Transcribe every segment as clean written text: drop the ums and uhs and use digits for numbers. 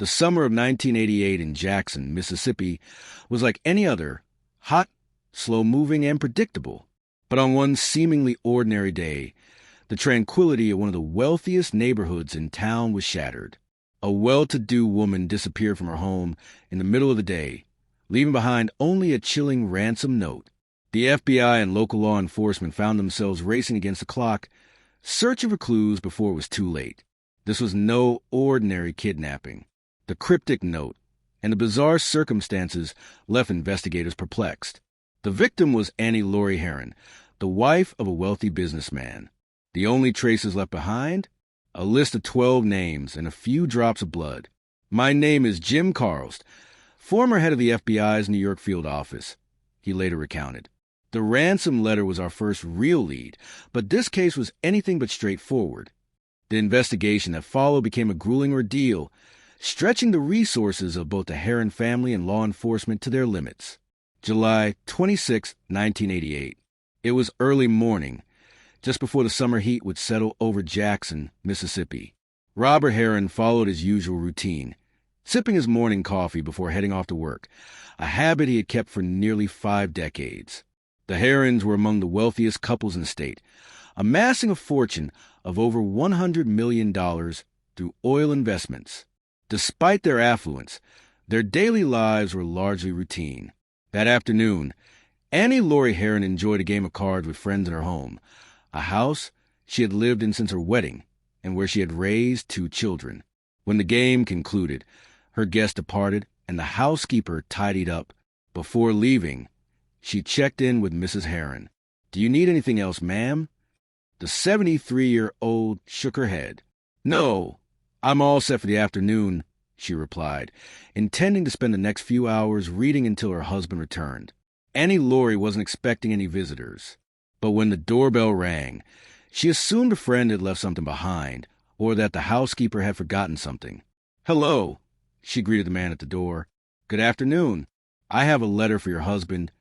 The summer of 1988 in Jackson, Mississippi, was like any other, hot, slow-moving, and predictable. But on one seemingly ordinary day, the tranquility of one of the wealthiest neighborhoods in town was shattered. A well-to-do woman disappeared from her home in the middle of the day, leaving behind only a chilling ransom note. The FBI and local law enforcement found themselves racing against the clock, searching for clues before it was too late. This was no ordinary kidnapping. The cryptic note and the bizarre circumstances left investigators perplexed. The victim was Annie Laurie Herron, the wife of a wealthy businessman. The only traces left behind? A list of 12 names and a few drops of blood. "My name is Jim Carlst, former head of the FBI's New York field office," he later recounted. The ransom letter was our first real lead, but this case was anything but straightforward. The investigation that followed became a grueling ordeal, stretching the resources of both the Herron family and law enforcement to their limits. July 26, 1988. It was early morning, just before the summer heat would settle over Jackson, Mississippi. Robert Herron followed his usual routine, sipping his morning coffee before heading off to work, a habit he had kept for nearly 5 decades. The Herrons were among the wealthiest couples in the state, amassing a fortune of over $100 million through oil investments. Despite their affluence, their daily lives were largely routine. That afternoon, Annie Laurie Herron enjoyed a game of cards with friends in her home, a house she had lived in since her wedding and where she had raised 2 children. When the game concluded, her guests departed and the housekeeper tidied up. Before leaving, she checked in with Mrs. Herron. "Do you need anything else, ma'am?" The 73-year-old shook her head. "No, I'm all set for the afternoon," she replied, intending to spend the next few hours reading until her husband returned. Annie Laurie wasn't expecting any visitors, but when the doorbell rang, she assumed a friend had left something behind or that the housekeeper had forgotten something. "Hello," she greeted the man at the door. "Good afternoon. I have a letter for your husband."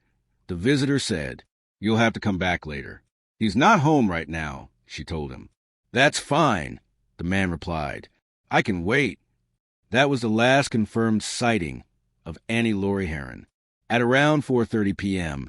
The visitor said, "You'll have to come back later." "He's not home right now," she told him. "That's fine," the man replied. "I can wait." That was the last confirmed sighting of Annie Laurie Herron. At around 4:30 p.m.,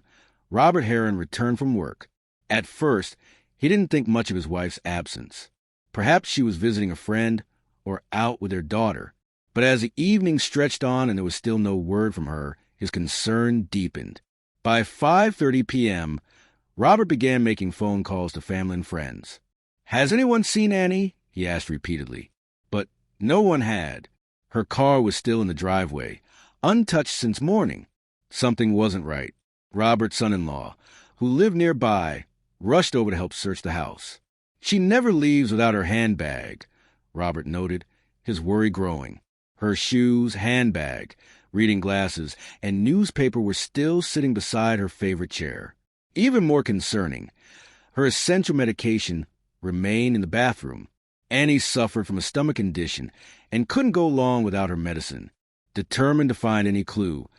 Robert Herron returned from work. At first, he didn't think much of his wife's absence. Perhaps she was visiting a friend or out with their daughter. But as the evening stretched on and there was still no word from her, his concern deepened. By 5:30 p.m., Robert began making phone calls to family and friends. "Has anyone seen Annie?" he asked repeatedly. But no one had. Her car was still in the driveway, untouched since morning. Something wasn't right. Robert's son-in-law, who lived nearby, rushed over to help search the house. "She never leaves without her handbag," Robert noted, his worry growing. Her shoes, handbag, reading glasses, and newspaper were still sitting beside her favorite chair. Even more concerning, her essential medication remained in the bathroom. Annie suffered from a stomach condition and couldn't go long without her medicine. Determined to find any clue,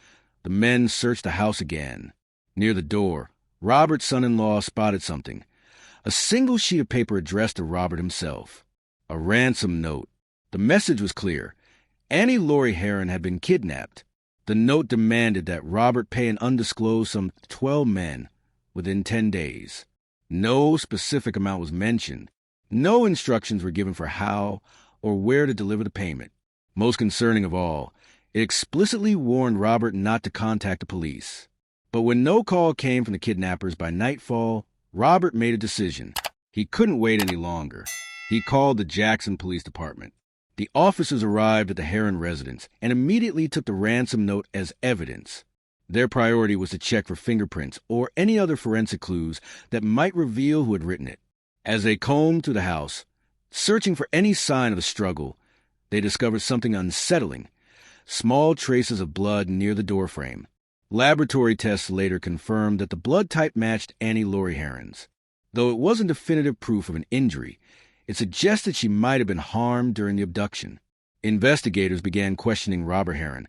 the men searched the house again. Near the door, Robert's son-in-law spotted something. A single sheet of paper addressed to Robert himself. A ransom note. The message was clear. Annie Laurie Herron had been kidnapped. The note demanded that Robert pay an undisclosed sum to 12 men within 10 days. No specific amount was mentioned. No instructions were given for how or where to deliver the payment. Most concerning of all, it explicitly warned Robert not to contact the police. But when no call came from the kidnappers by nightfall, Robert made a decision. He couldn't wait any longer. He called the Jackson Police Department. The officers arrived at the Herron residence and immediately took the ransom note as evidence. Their priority was to check for fingerprints or any other forensic clues that might reveal who had written it. As they combed through the house, searching for any sign of the struggle, they discovered something unsettling: small traces of blood near the doorframe. Laboratory tests later confirmed that the blood type matched Annie Laurie Herron's. Though it wasn't definitive proof of an injury, it suggested she might have been harmed during the abduction. Investigators began questioning Robert Herron,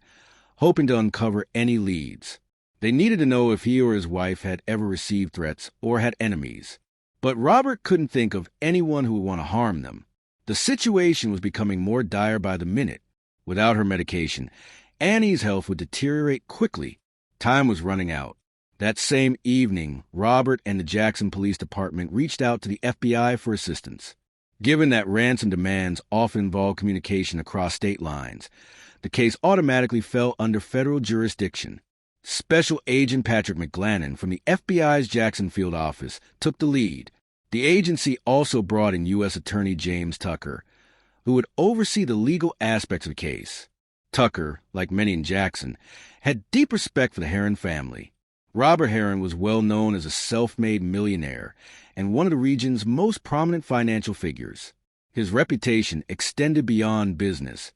hoping to uncover any leads. They needed to know if he or his wife had ever received threats or had enemies. But Robert couldn't think of anyone who would want to harm them. The situation was becoming more dire by the minute. Without her medication, Annie's health would deteriorate quickly. Time was running out. That same evening, Robert and the Jackson Police Department reached out to the FBI for assistance. Given that ransom demands often involve communication across state lines, the case automatically fell under federal jurisdiction. Special Agent Patrick McGlannon from the FBI's Jackson Field office took the lead. The agency also brought in U.S. Attorney James Tucker, who would oversee the legal aspects of the case. Tucker, like many in Jackson, had deep respect for the Heron family. Robert Heron was well known as a self-made millionaire and one of the region's most prominent financial figures. His reputation extended beyond business.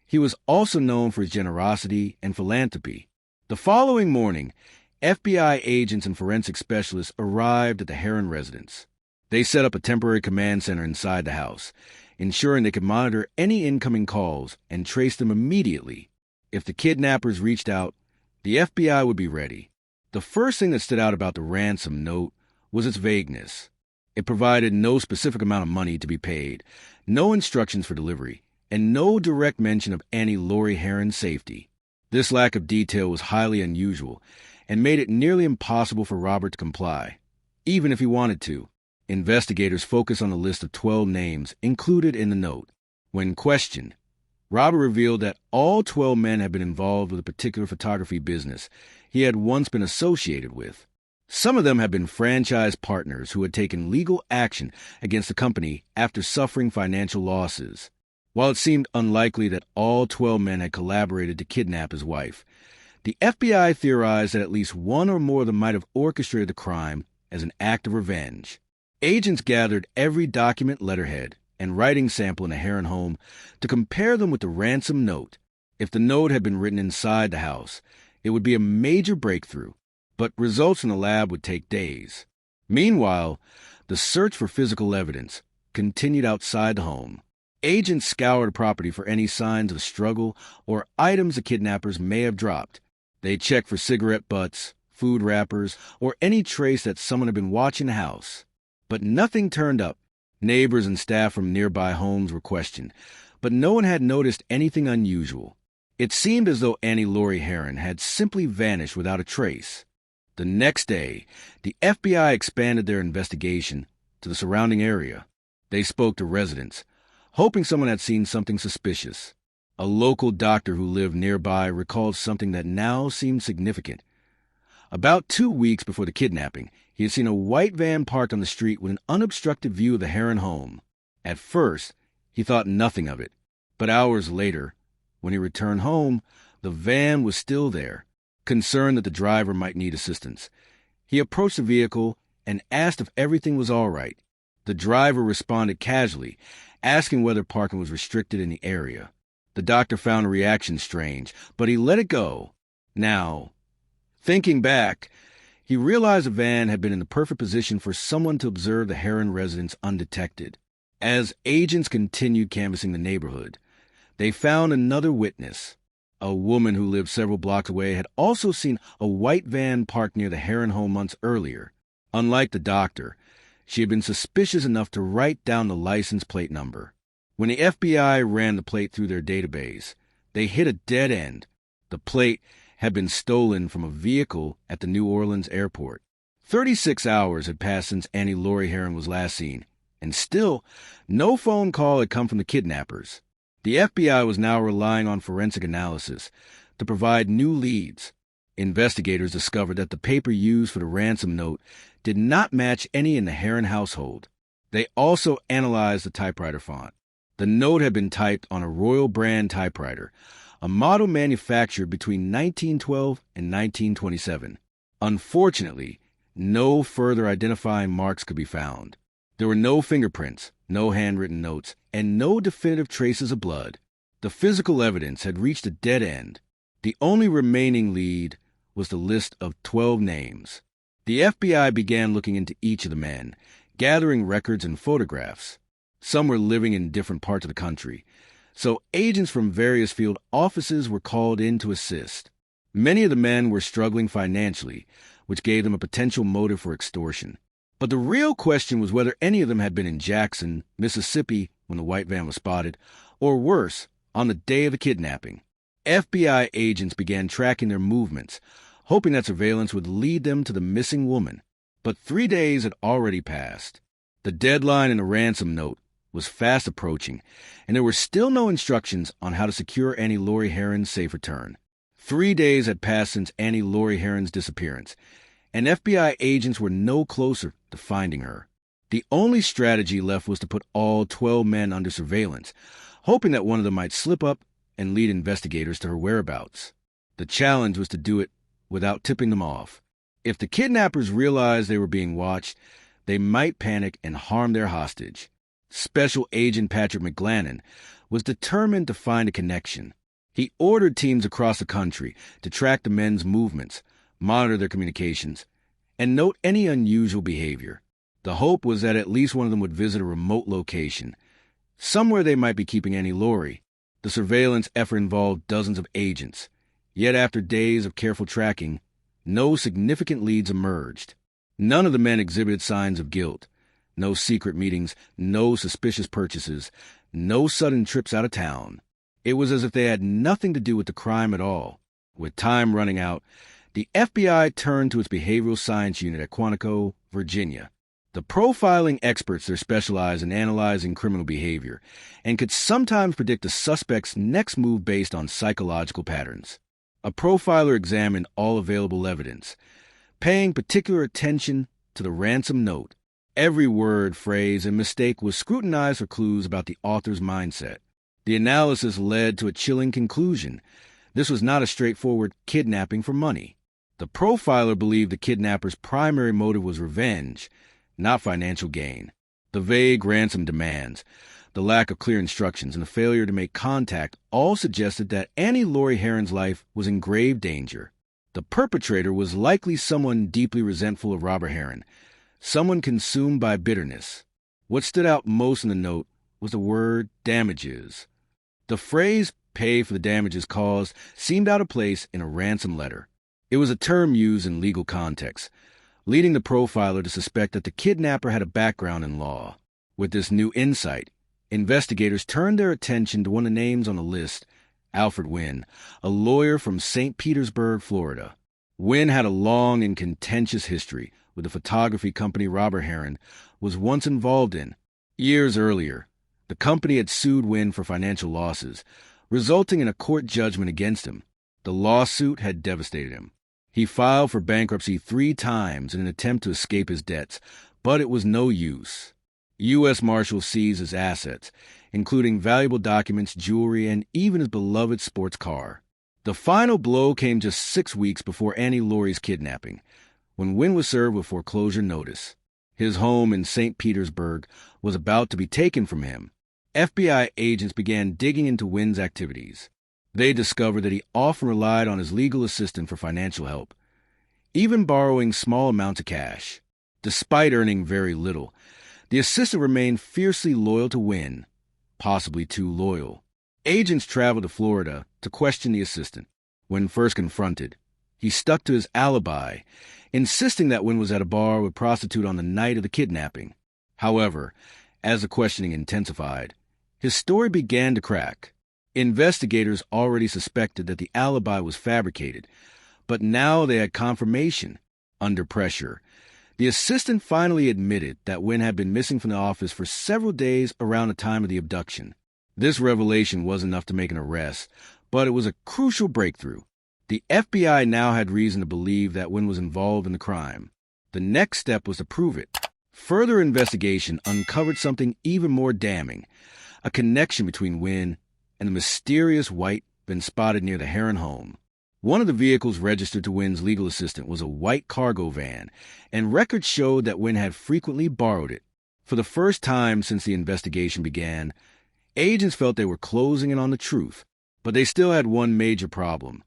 He was also known for his generosity and philanthropy. The following morning, FBI agents and forensic specialists arrived at the Heron residence. They set up a temporary command center inside the house, ensuring they could monitor any incoming calls and trace them immediately. If the kidnappers reached out, the FBI would be ready. The first thing that stood out about the ransom note was its vagueness. It provided no specific amount of money to be paid, no instructions for delivery, and no direct mention of Annie Laurie Heron's safety. This lack of detail was highly unusual and made it nearly impossible for Robert to comply, even if he wanted to. Investigators focused on a list of 12 names included in the note. When questioned, Robert revealed that all 12 men had been involved with a particular photography business he had once been associated with. Some of them had been franchise partners who had taken legal action against the company after suffering financial losses. While it seemed unlikely that all 12 men had collaborated to kidnap his wife, the FBI theorized that at least one or more of them might have orchestrated the crime as an act of revenge. Agents gathered every document, letterhead, and writing sample in the Heron home to compare them with the ransom note. If the note had been written inside the house, it would be a major breakthrough, but results in the lab would take days. Meanwhile, the search for physical evidence continued outside the home. Agents scoured the property for any signs of struggle or items the kidnappers may have dropped. They checked for cigarette butts, food wrappers, or any trace that someone had been watching the house. But nothing turned up. Neighbors and staff from nearby homes were questioned, but no one had noticed anything unusual. It seemed as though Annie Laurie Heron had simply vanished without a trace. The next day, the FBI expanded their investigation to the surrounding area. They spoke to residents, hoping someone had seen something suspicious. A local doctor who lived nearby recalled something that now seemed significant. About 2 weeks before the kidnapping, he had seen a white van parked on the street with an unobstructed view of the Heron home. At first, he thought nothing of it, but hours later, when he returned home, the van was still there. Concerned that the driver might need assistance, he approached the vehicle and asked if everything was all right. The driver responded casually, asking whether parking was restricted in the area. The doctor found the reaction strange, but he let it go. Now, thinking back, he realized the van had been in the perfect position for someone to observe the Heron residence undetected. As agents continued canvassing the neighborhood, they found another witness. A woman who lived several blocks away had also seen a white van parked near the Heron home months earlier. Unlike the doctor, she had been suspicious enough to write down the license plate number. When the FBI ran the plate through their database, they hit a dead end. The plate had been stolen from a vehicle at the New Orleans airport. 36 hours had passed since Annie Laurie Heron was last seen, and still, no phone call had come from the kidnappers. The FBI was now relying on forensic analysis to provide new leads. Investigators discovered that the paper used for the ransom note did not match any in the Heron household. They also analyzed the typewriter font. The note had been typed on a Royal brand typewriter, a model manufactured between 1912 and 1927. Unfortunately, no further identifying marks could be found. There were no fingerprints, no handwritten notes, and no definitive traces of blood. The physical evidence had reached a dead end. The only remaining lead was the list of 12 names. The FBI began looking into each of the men, gathering records and photographs. Some were living in different parts of the country, so agents from various field offices were called in to assist. Many of the men were struggling financially, which gave them a potential motive for extortion. But the real question was whether any of them had been in Jackson, Mississippi, when the white van was spotted, or worse, on the day of the kidnapping. FBI agents began tracking their movements, hoping that surveillance would lead them to the missing woman. But 3 days had already passed. The deadline in the ransom note was fast approaching, and there were still no instructions on how to secure Annie Laurie Herron's safe return. 3 days had passed since Annie Laurie Herron's disappearance, and FBI agents were no closer to finding her. The only strategy left was to put all 12 men under surveillance, hoping that one of them might slip up and lead investigators to her whereabouts. The challenge was to do it without tipping them off. If the kidnappers realized they were being watched, they might panic and harm their hostage. Special Agent Patrick McGlannon was determined to find a connection. He ordered teams across the country to track the men's movements, monitor their communications, and note any unusual behavior. The hope was that at least one of them would visit a remote location, somewhere they might be keeping Annie Laurie. The surveillance effort involved dozens of agents. Yet after days of careful tracking, no significant leads emerged. None of the men exhibited signs of guilt. No secret meetings, no suspicious purchases, no sudden trips out of town. It was as if they had nothing to do with the crime at all. With time running out, the FBI turned to its behavioral science unit at Quantico, Virginia. The profiling experts there specialized in analyzing criminal behavior and could sometimes predict a suspect's next move based on psychological patterns. A profiler examined all available evidence, paying particular attention to the ransom note. Every word, phrase, and mistake was scrutinized for clues about the author's mindset. The analysis led to a chilling conclusion. This was not a straightforward kidnapping for money. The profiler believed the kidnapper's primary motive was revenge, not financial gain. The vague ransom demands, the lack of clear instructions, and the failure to make contact all suggested that Annie Laurie Herron's life was in grave danger. The perpetrator was likely someone deeply resentful of Robert Herron, someone consumed by bitterness. What stood out most in the note was the word damages. The phrase pay for the damages caused seemed out of place in a ransom letter. It was a term used in legal context, leading the profiler to suspect that the kidnapper had a background in law. With this new insight, investigators turned their attention to one of the names on the list, Alfred Wynn, a lawyer from St. Petersburg, Florida. Wynn had a long and contentious history with the photography company Robert Herron was once involved in. Years earlier, the company had sued Wynn for financial losses, resulting in a court judgment against him. The lawsuit had devastated him. He filed for bankruptcy 3 times in an attempt to escape his debts, but it was no use. U.S. Marshals seized his assets, including valuable documents, jewelry, and even his beloved sports car. The final blow came just 6 weeks before Annie Laurie's kidnapping, when Wynn was served with foreclosure notice. His home in St. Petersburg was about to be taken from him. FBI agents began digging into Wynn's activities. They discovered that he often relied on his legal assistant for financial help, even borrowing small amounts of cash. Despite earning very little, the assistant remained fiercely loyal to Wynn, possibly too loyal. Agents traveled to Florida to question the assistant. When first confronted, he stuck to his alibi, insisting that Wynn was at a bar with a prostitute on the night of the kidnapping. However, as the questioning intensified, his story began to crack. Investigators already suspected that the alibi was fabricated, but now they had confirmation. Under pressure, the assistant finally admitted that Wynn had been missing from the office for several days around the time of the abduction. This revelation wasn't enough to make an arrest, but it was a crucial breakthrough. The FBI now had reason to believe that Wynn was involved in the crime. The next step was to prove it. Further investigation uncovered something even more damning, a connection between Wynn and the mysterious white been spotted near the Herron home. One of the vehicles registered to Wynn's legal assistant was a white cargo van, and records showed that Wynn had frequently borrowed it. For the first time since the investigation began, agents felt they were closing in on the truth, but they still had one major problem.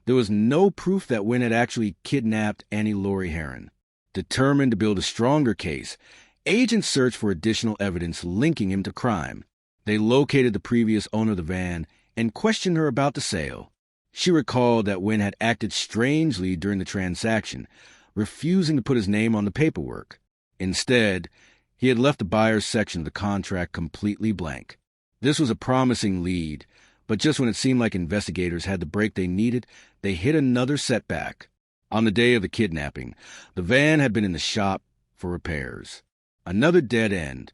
There was no proof that Wynn had actually kidnapped Annie Laurie Herron. Determined to build a stronger case, agents searched for additional evidence linking him to crime. They located the previous owner of the van and questioned her about the sale. She recalled that Wynn had acted strangely during the transaction, refusing to put his name on the paperwork. Instead, he had left the buyer's section of the contract completely blank. This was a promising lead, But just when it seemed like investigators had the break they needed, they hit another setback. On the day of the kidnapping, the van had been in the shop for repairs. Another dead end.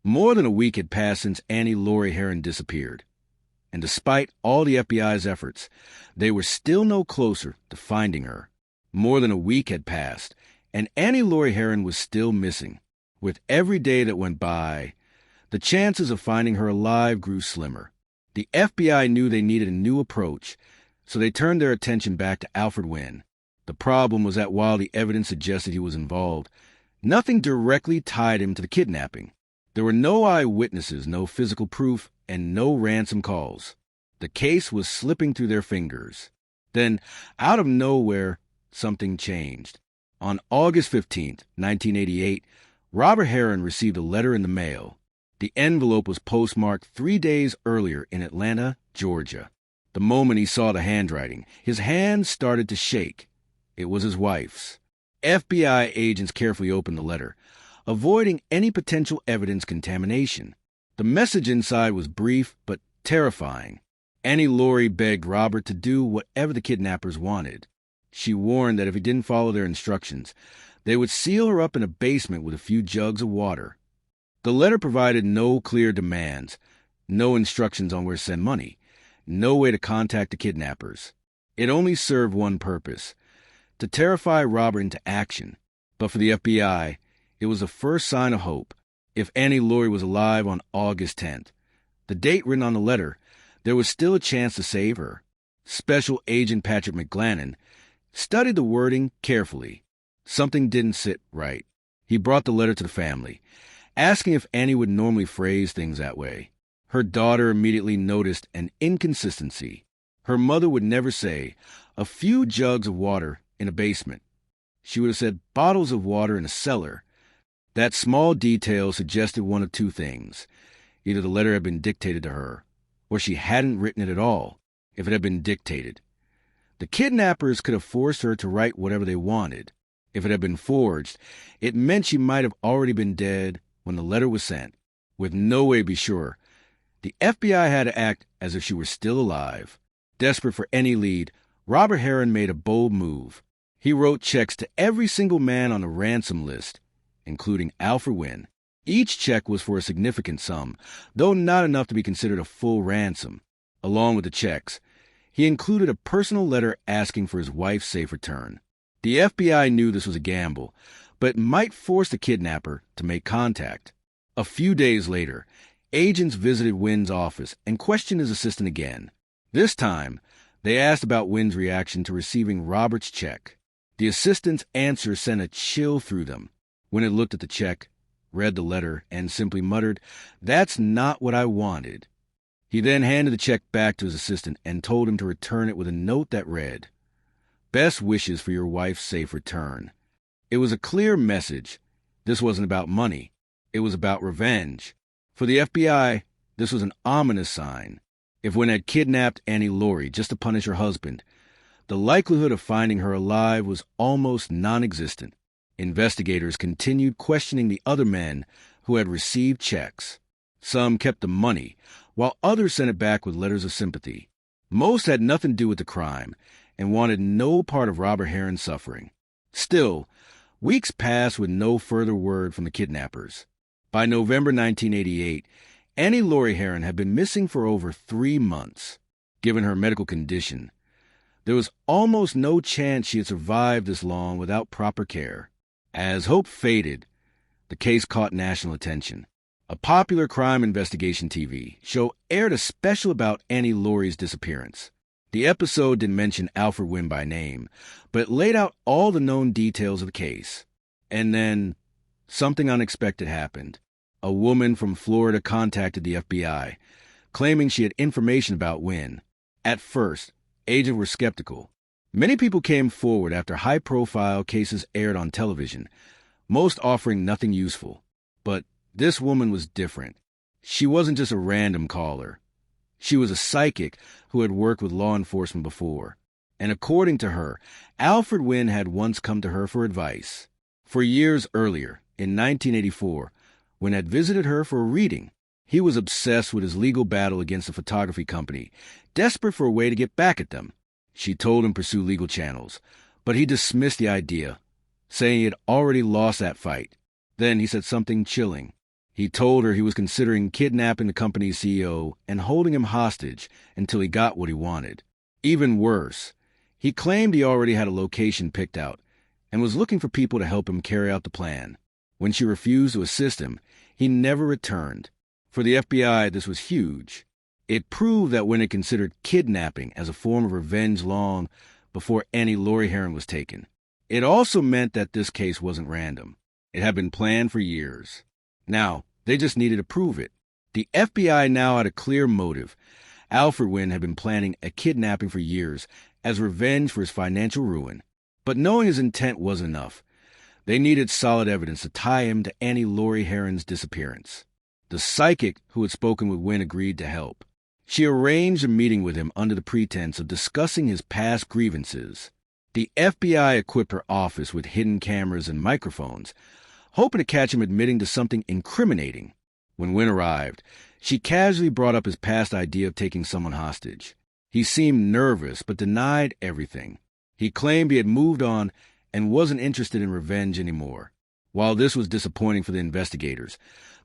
More than a week had passed since Annie Laurie Herron disappeared. And despite all the FBI's efforts, they were still no closer to finding her. More than a week had passed, and Annie Laurie Herron was still missing. With every day that went by, the chances of finding her alive grew slimmer. The FBI knew they needed a new approach, so they turned their attention back to Alfred Wynn. The problem was that while the evidence suggested he was involved, nothing directly tied him to the kidnapping. There were no eyewitnesses, no physical proof, and no ransom calls. The case was slipping through their fingers. Then, out of nowhere, something changed. On August 15, 1988, Robert Herron received a letter in the mail. The envelope was postmarked 3 days earlier in Atlanta, Georgia. The moment he saw the handwriting, his hand started to shake. It was his wife's. FBI agents carefully opened the letter, avoiding any potential evidence contamination. The message inside was brief but terrifying. Annie Laurie begged Robert to do whatever the kidnappers wanted. She warned that if he didn't follow their instructions, they would seal her up in a basement with a few jugs of water. The letter provided no clear demands, no instructions on where to send money, no way to contact the kidnappers. It only served one purpose: to terrify Robert into action. But for the FBI, it was the first sign of hope. If Annie Laurie was alive on August 10th, the date written on the letter, there was still a chance to save her. Special Agent Patrick McGlannon studied the wording carefully. Something didn't sit right. He brought the letter to the family, asking if Annie would normally phrase things that way. Her daughter immediately noticed an inconsistency. Her mother would never say, "a few jugs of water in a basement." She would have said, "bottles of water in a cellar." That small detail suggested one of two things. Either the letter had been dictated to her, or she hadn't written it at all, if it had been dictated. The kidnappers could have forced her to write whatever they wanted. If it had been forged, it meant she might have already been dead when the letter was sent. With no way to be sure, the FBI had to act as if she were still alive. Desperate for any lead, Robert Herron made a bold move. He wrote checks to every single man on the ransom list, including Alfred Wynn. Each check was for a significant sum, though not enough to be considered a full ransom. Along with the checks, he included a personal letter asking for his wife's safe return. The FBI knew this was a gamble, but might force the kidnapper to make contact. A few days later, agents visited Wynn's office and questioned his assistant again. This time, they asked about Wynn's reaction to receiving Robert's check. The assistant's answer sent a chill through them. Wynn had looked at the check, read the letter, and simply muttered, "That's not what I wanted." He then handed the check back to his assistant and told him to return it with a note that read, "Best wishes for your wife's safe return." It was a clear message. This wasn't about money. It was about revenge. For the FBI, this was an ominous sign. If Wynn had kidnapped Annie Laurie just to punish her husband, the likelihood of finding her alive was almost non-existent. Investigators continued questioning the other men who had received checks. Some kept the money, while others sent it back with letters of sympathy. Most had nothing to do with the crime and wanted no part of Robert Herron's suffering. Still, weeks passed with no further word from the kidnappers. By November 1988, Annie Laurie Herron had been missing for over 3 months. Given her medical condition, there was almost no chance she had survived this long without proper care. As hope faded, the case caught national attention. A popular crime investigation TV show aired a special about Annie Laurie's disappearance. The episode didn't mention Alfred Wynn by name, but it laid out all the known details of the case. And then, something unexpected happened. A woman from Florida contacted the FBI, claiming she had information about Wynn. At first, agents were skeptical. Many people came forward after high-profile cases aired on television, most offering nothing useful. But this woman was different. She wasn't just a random caller. She was a psychic who had worked with law enforcement before. And according to her, Alfred Wynn had once come to her for advice. For years earlier, in 1984, Wynn had visited her for a reading. He was obsessed with his legal battle against the photography company, desperate for a way to get back at them. She told him to pursue legal channels, but he dismissed the idea, saying he had already lost that fight. Then he said something chilling. He told her he was considering kidnapping the company's CEO and holding him hostage until he got what he wanted. Even worse, he claimed he already had a location picked out and was looking for people to help him carry out the plan. When she refused to assist him, he never returned. For the FBI, this was huge. It proved that when it considered kidnapping as a form of revenge long before Annie Laurie Herron was taken. It also meant that this case wasn't random. It had been planned for years. Now, they just needed to prove it. The FBI now had a clear motive. Alfred Wynne had been planning a kidnapping for years as revenge for his financial ruin. But knowing his intent wasn't enough. They needed solid evidence to tie him to Annie Laurie Herron's disappearance. The psychic who had spoken with Wynne agreed to help. She arranged a meeting with him under the pretense of discussing his past grievances. The FBI equipped her office with hidden cameras and microphones, hoping to catch him admitting to something incriminating. When Wynne arrived, she casually brought up his past idea of taking someone hostage. He seemed nervous but denied everything. He claimed he had moved on and wasn't interested in revenge anymore. While this was disappointing for the investigators,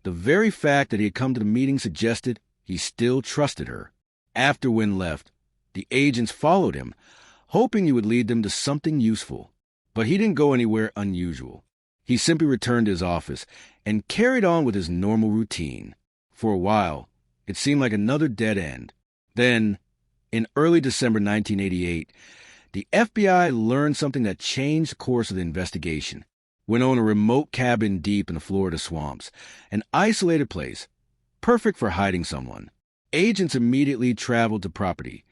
the very fact that he had come to the meeting suggested he still trusted her. After Wynne left, the agents followed him, hoping he would lead them to something useful. But he didn't go anywhere unusual. He simply returned to his office and carried on with his normal routine. For a while, it seemed like another dead end. Then, in early December 1988, the FBI learned something that changed the course of the investigation. Went on a remote cabin deep in the Florida swamps, an isolated place, perfect for hiding someone. Agents immediately traveled to property,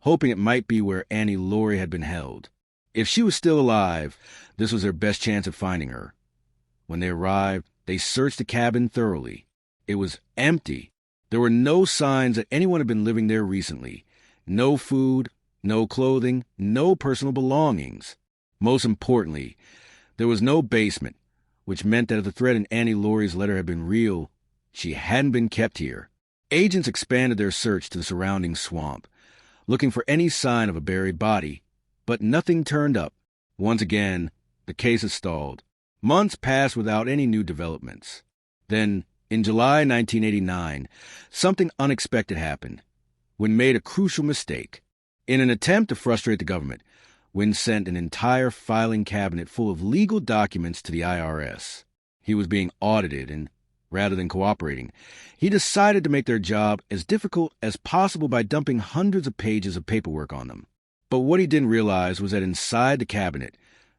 hoping it might be where Annie Laurie had been held. If she was still alive, this was their best chance of finding her. When they arrived, they searched the cabin thoroughly. It was empty. There were no signs that anyone had been living there recently. No food, no clothing, no personal belongings. Most importantly, there was no basement, which meant that if the threat in Annie Laurie's letter had been real, she hadn't been kept here. Agents expanded their search to the surrounding swamp, looking for any sign of a buried body, but nothing turned up. Once again, the case had stalled. Months passed without any new developments. Then, in July 1989, something unexpected happened. Wynne made a crucial mistake. In an attempt to frustrate the government, Wynne sent an entire filing cabinet full of legal documents to the IRS. He was being audited, and rather than cooperating, he decided to make their job as difficult as possible by dumping hundreds of pages of paperwork on them. But what he didn't realize was that inside the cabinet,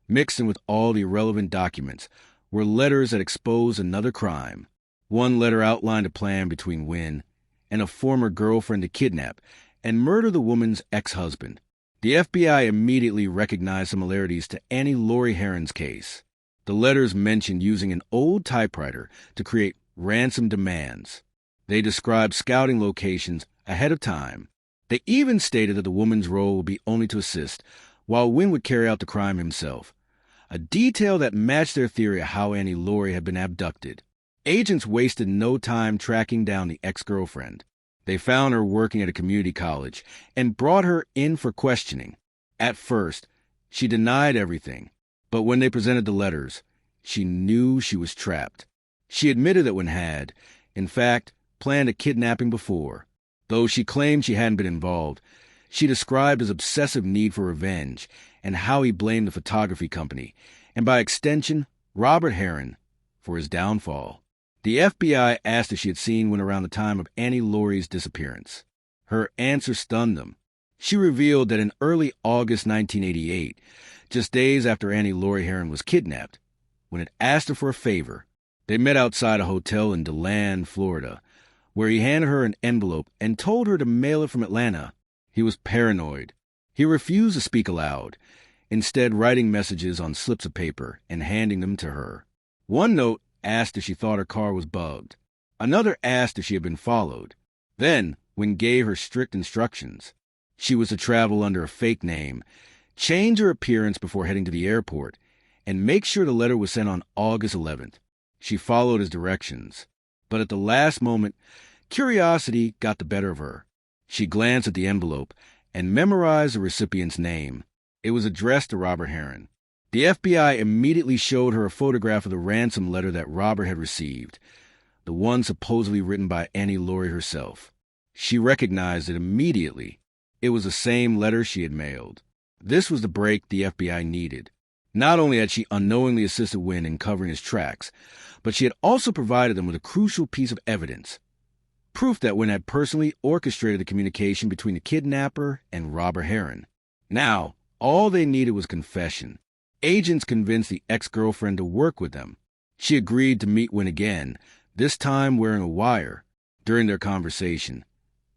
mixed in with all the irrelevant documents, were letters that exposed another crime. One letter outlined a plan between Wynne and a former girlfriend to kidnap and murder the woman's ex-husband. The FBI immediately recognized similarities to Annie Laurie Herron's case. The letters mentioned using an old typewriter to create ransom demands. They described scouting locations ahead of time. They even stated that the woman's role would be only to assist, while Wynne would carry out the crime himself. A detail that matched their theory of how Annie Laurie had been abducted. Agents wasted no time tracking down the ex-girlfriend. They found her working at a community college and brought her in for questioning. At first, she denied everything, but when they presented the letters, she knew she was trapped. She admitted that Wynne had, in fact, planned a kidnapping before. Though she claimed she hadn't been involved, she described his obsessive need for revenge and how he blamed the photography company, and by extension, Robert Herron, for his downfall. The FBI asked if she had seen Wynne around the time of Annie Laurie's disappearance. Her answer stunned them. She revealed that in early August 1988, just days after Annie Laurie Herron was kidnapped, Wynne had asked her for a favor. They met outside a hotel in DeLand, Florida, where he handed her an envelope and told her to mail it from Atlanta. He was paranoid. He refused to speak aloud, instead writing messages on slips of paper and handing them to her. One note asked if she thought her car was bugged. Another asked if she had been followed. Then, Wynne gave her strict instructions. She was to travel under a fake name, change her appearance before heading to the airport, and make sure the letter was sent on August 11th. She followed his directions, but at the last moment, Curiosity got the better of her. She glanced at the envelope and memorized the recipient's name. It was addressed to Robert Heron. The FBI immediately showed her a photograph of the ransom letter that Robert had received, the one supposedly written by Annie Laurie herself. She recognized it immediately. It was the same letter she had mailed. This was the break the FBI needed. Not only had she unknowingly assisted Wynn in covering his tracks, but she had also provided them with a crucial piece of evidence. Proof that Wynn had personally orchestrated the communication between the kidnapper and Robert Heron. Now, all they needed was confession. Agents convinced the ex-girlfriend to work with them. She agreed to meet Wynn again, this time wearing a wire. During their conversation,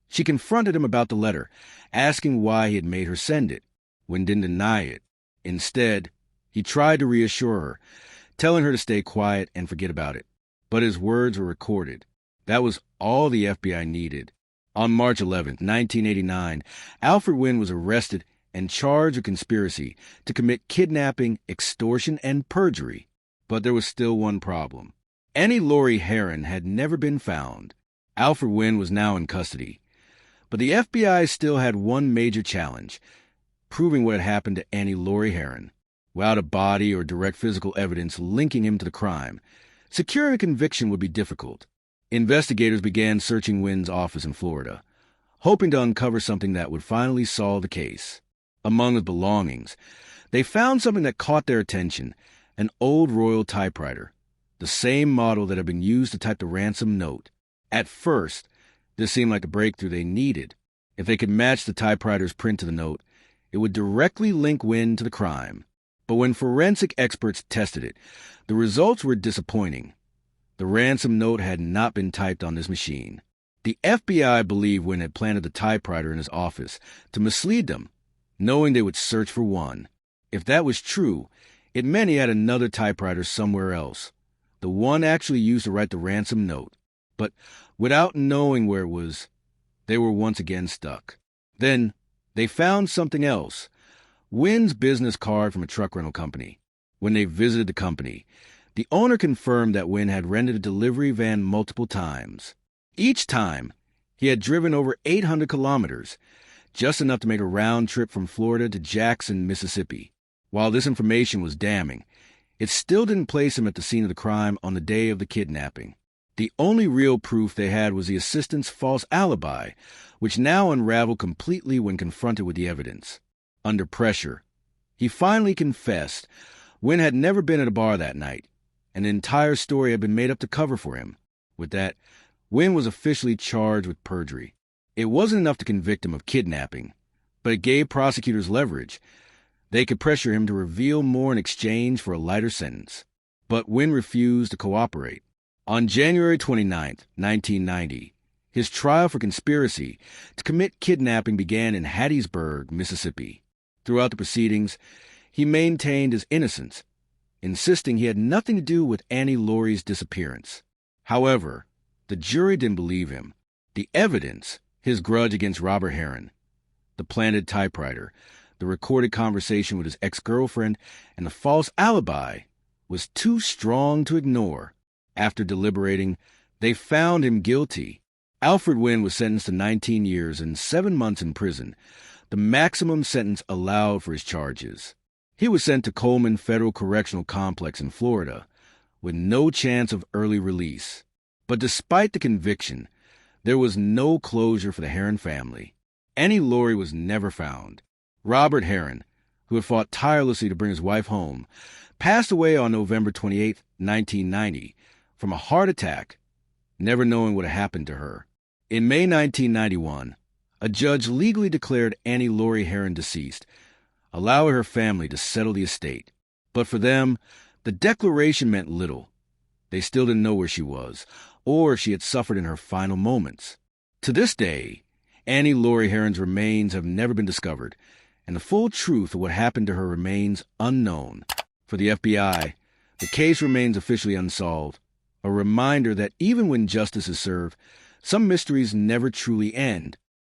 she confronted him about the letter, asking why he had made her send it. Wynn didn't deny it. Instead, he tried to reassure her, telling her to stay quiet and forget about it. But his words were recorded. That was all the FBI needed. On March 11, 1989, Alfred Wynn was arrested and charged with conspiracy to commit kidnapping, extortion, and perjury. But there was still one problem. Annie Laurie Heron had never been found. Alfred Wynn was now in custody. But the FBI still had one major challenge: proving what had happened to Annie Laurie Heron. Without a body or direct physical evidence linking him to the crime, securing a conviction would be difficult. Investigators began searching Wynn's office in Florida, hoping to uncover something that would finally solve the case. Among his belongings, they found something that caught their attention: an old Royal typewriter, the same model that had been used to type the ransom note. At first, this seemed like the breakthrough they needed. If they could match the typewriter's print to the note, it would directly link Wynn to the crime. But when forensic experts tested it, the results were disappointing. The ransom note had not been typed on this machine. The FBI believed Wynn had planted the typewriter in his office to mislead them, knowing they would search for one. If that was true, it meant he had another typewriter somewhere else, the one actually used to write the ransom note. But without knowing where it was, they were once again stuck. Then they found something else: Wynn's business card from a truck rental company. When they visited the company, the owner confirmed that Wynn had rented a delivery van multiple times. Each time, he had driven over 800 kilometers, just enough to make a round trip from Florida to Jackson, Mississippi. While this information was damning, it still didn't place him at the scene of the crime on the day of the kidnapping. The only real proof they had was the assistant's false alibi, which now unraveled completely when confronted with the evidence. Under pressure, he finally confessed Wynn had never been at a bar that night, and the entire story had been made up to cover for him. With that, Wynn was officially charged with perjury. It wasn't enough to convict him of kidnapping, but it gave prosecutors leverage. They could pressure him to reveal more in exchange for a lighter sentence. But Wynn refused to cooperate. On January 29, 1990, his trial for conspiracy to commit kidnapping began in Hattiesburg, Mississippi. Throughout the proceedings, he maintained his innocence, insisting he had nothing to do with Annie Laurie's disappearance. However, the jury didn't believe him. The evidence, his grudge against Robert Heron, the planted typewriter, the recorded conversation with his ex-girlfriend, and the false alibi, was too strong to ignore. After deliberating, they found him guilty. Alfred Wynn was sentenced to 19 years and 7 months in prison, the maximum sentence allowed for his charges. He was sent to Coleman Federal Correctional Complex in Florida, with no chance of early release. But despite the conviction, there was no closure for the Heron family. Annie Laurie was never found. Robert Heron, who had fought tirelessly to bring his wife home, passed away on November 28, 1990, from a heart attack, never knowing what had happened to her. In May 1991, a judge legally declared Annie Laurie Heron deceased, allowing her family to settle the estate. But for them, the declaration meant little. They still didn't know where she was, or if she had suffered in her final moments. To this day, Annie Laurie Heron's remains have never been discovered, and the full truth of what happened to her remains unknown. For the FBI, the case remains officially unsolved, a reminder that even when justice is served, some mysteries never truly end.